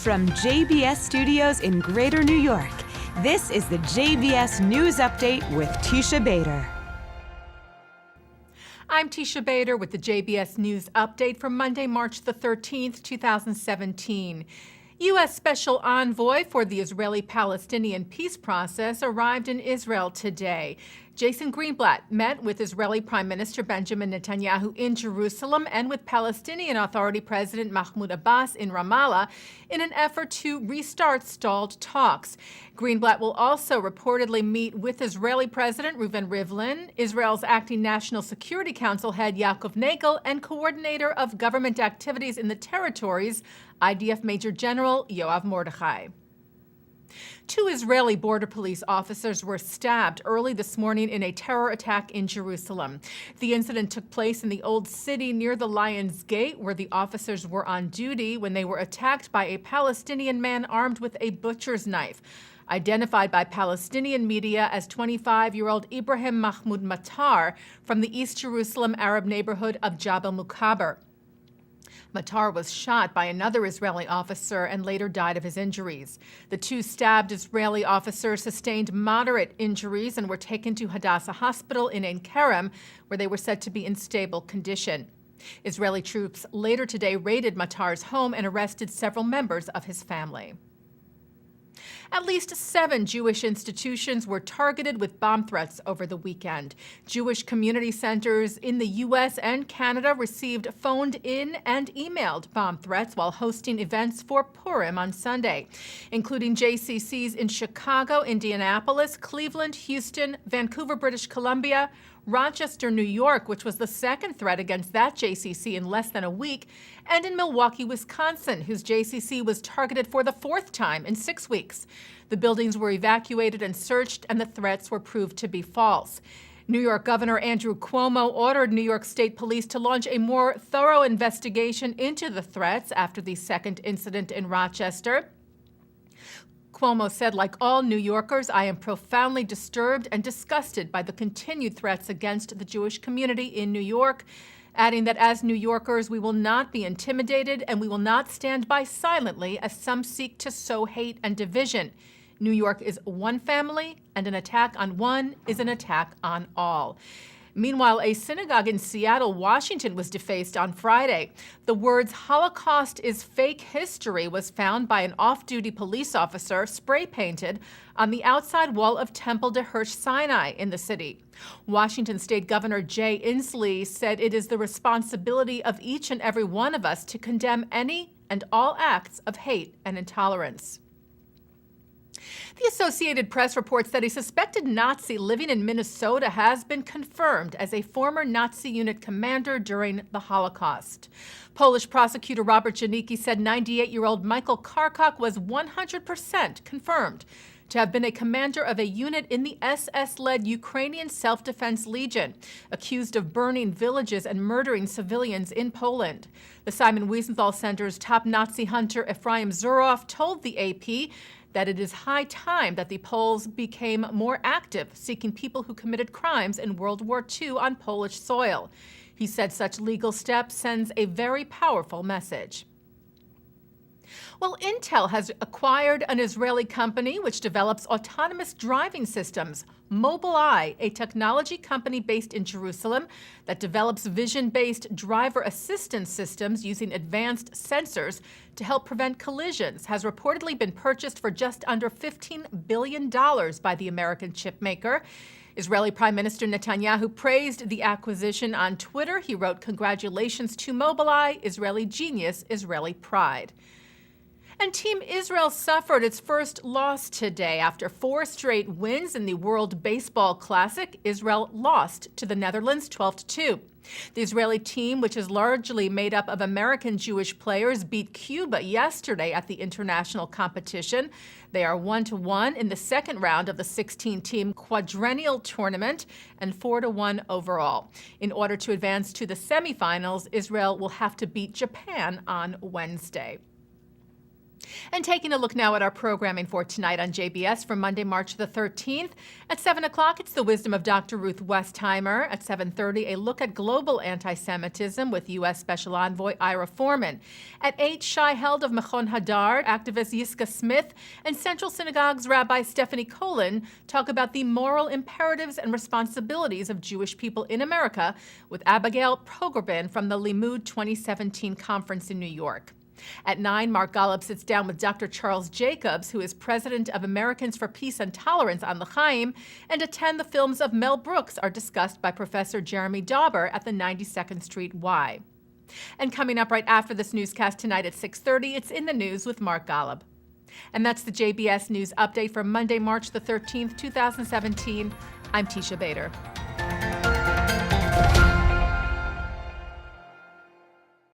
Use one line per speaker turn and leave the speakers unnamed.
From JBS Studios in Greater New York, this is the JBS News Update with Teisha Bader.
I'm Teisha Bader with the JBS News Update for Monday, March the 13th, 2017. U.S. Special Envoy for the Israeli-Palestinian peace process arrived in Israel today. Jason Greenblatt met with Israeli Prime Minister Benjamin Netanyahu in Jerusalem and with Palestinian Authority President Mahmoud Abbas in Ramallah in an effort to restart stalled talks. Greenblatt will also reportedly meet with Israeli President Reuven Rivlin, Israel's acting National Security Council head Yaakov Nagel, and coordinator of government activities in the territories, IDF Major General Yoav Mordechai. 2 Israeli border police officers were stabbed early this morning in a terror attack in Jerusalem. The incident took place in the Old City near the Lion's Gate, where the officers were on duty when they were attacked by a Palestinian man armed with a butcher's knife. Identified by Palestinian media as 25-year-old Ibrahim Mahmoud Matar from the East Jerusalem Arab neighborhood of Jabal Mukaber. Matar was shot by another Israeli officer and later died of his injuries. The 2 stabbed Israeli officers sustained moderate injuries and were taken to Hadassah Hospital in Ein Kerem, where they were said to be in stable condition. Israeli troops later today raided Matar's home and arrested several members of his family. At least 7 Jewish institutions were targeted with bomb threats over the weekend. Jewish community centers in the U.S. and Canada received phoned-in and emailed bomb threats while hosting events for Purim on Sunday, including JCCs in Chicago, Indianapolis, Cleveland, Houston, Vancouver, British Columbia, Rochester, New York, which was the second threat against that JCC in less than a week, and in Milwaukee, Wisconsin, whose JCC was targeted for the 4th time in 6 weeks. The buildings were evacuated and searched, and the threats were proved to be false. New York Governor Andrew Cuomo ordered New York State Police to launch a more thorough investigation into the threats after the second incident in Rochester. Cuomo said, like all New Yorkers, I am profoundly disturbed and disgusted by the continued threats against the Jewish community in New York, adding that as New Yorkers, we will not be intimidated and we will not stand by silently as some seek to sow hate and division. New York is one family, and an attack on one is an attack on all. Meanwhile, a synagogue in Seattle, Washington, was defaced on Friday. The words "Holocaust is fake history" was found by an off-duty police officer spray-painted on the outside wall of Temple de Hirsch Sinai in the city. Washington State Governor Jay Inslee said it is the responsibility of each and every one of us to condemn any and all acts of hate and intolerance. The Associated Press reports that a suspected Nazi living in Minnesota has been confirmed as a former Nazi unit commander during the Holocaust. Polish prosecutor Robert Janicki said 98-year-old Michael Karkoc was 100% confirmed to have been a commander of a unit in the SS-led Ukrainian Self-Defense Legion, accused of burning villages and murdering civilians in Poland. The Simon Wiesenthal Center's top Nazi hunter Efraim Zuroff told the AP that it is high time that the Poles became more active, seeking people who committed crimes in World War II on Polish soil. He said such legal steps sends a very powerful message. Well, Intel has acquired an Israeli company which develops autonomous driving systems, Mobileye, a technology company based in Jerusalem that develops vision-based driver assistance systems using advanced sensors to help prevent collisions, has reportedly been purchased for just under $15 billion by the American chipmaker. Israeli Prime Minister Netanyahu praised the acquisition on Twitter. He wrote, "Congratulations to Mobileye, Israeli genius, Israeli pride." And Team Israel suffered its first loss today. After 4 straight wins in the World Baseball Classic, Israel lost to the Netherlands 12-2. The Israeli team, which is largely made up of American Jewish players, beat Cuba yesterday at the international competition. They are 1-1 in the second round of the 16-team quadrennial tournament and 4-1 overall. In order to advance to the semifinals, Israel will have to beat Japan on Wednesday. And taking a look now at our programming for tonight on JBS for Monday, March the 13th. At 7 o'clock, it's the wisdom of Dr. Ruth Westheimer. At 7:30, a look at global anti-Semitism with U.S. Special Envoy Ira Foreman. At 8, Shai Held of Machon Hadar, activist Yiska Smith, and Central Synagogue's Rabbi Stephanie Colin talk about the moral imperatives and responsibilities of Jewish people in America with Abigail Pogrebin from the Limud 2017 conference in New York. At 9, Mark Golub sits down with Dr. Charles Jacobs, who is president of Americans for Peace and Tolerance on L'Chaim, and at 10, the films of Mel Brooks are discussed by Professor Jeremy Dauber at the 92nd Street Y. And coming up right after this newscast tonight at 6:30, it's In the News with Mark Golub. And that's the JBS News Update for Monday, March the 13th, 2017. I'm Teisha Bader.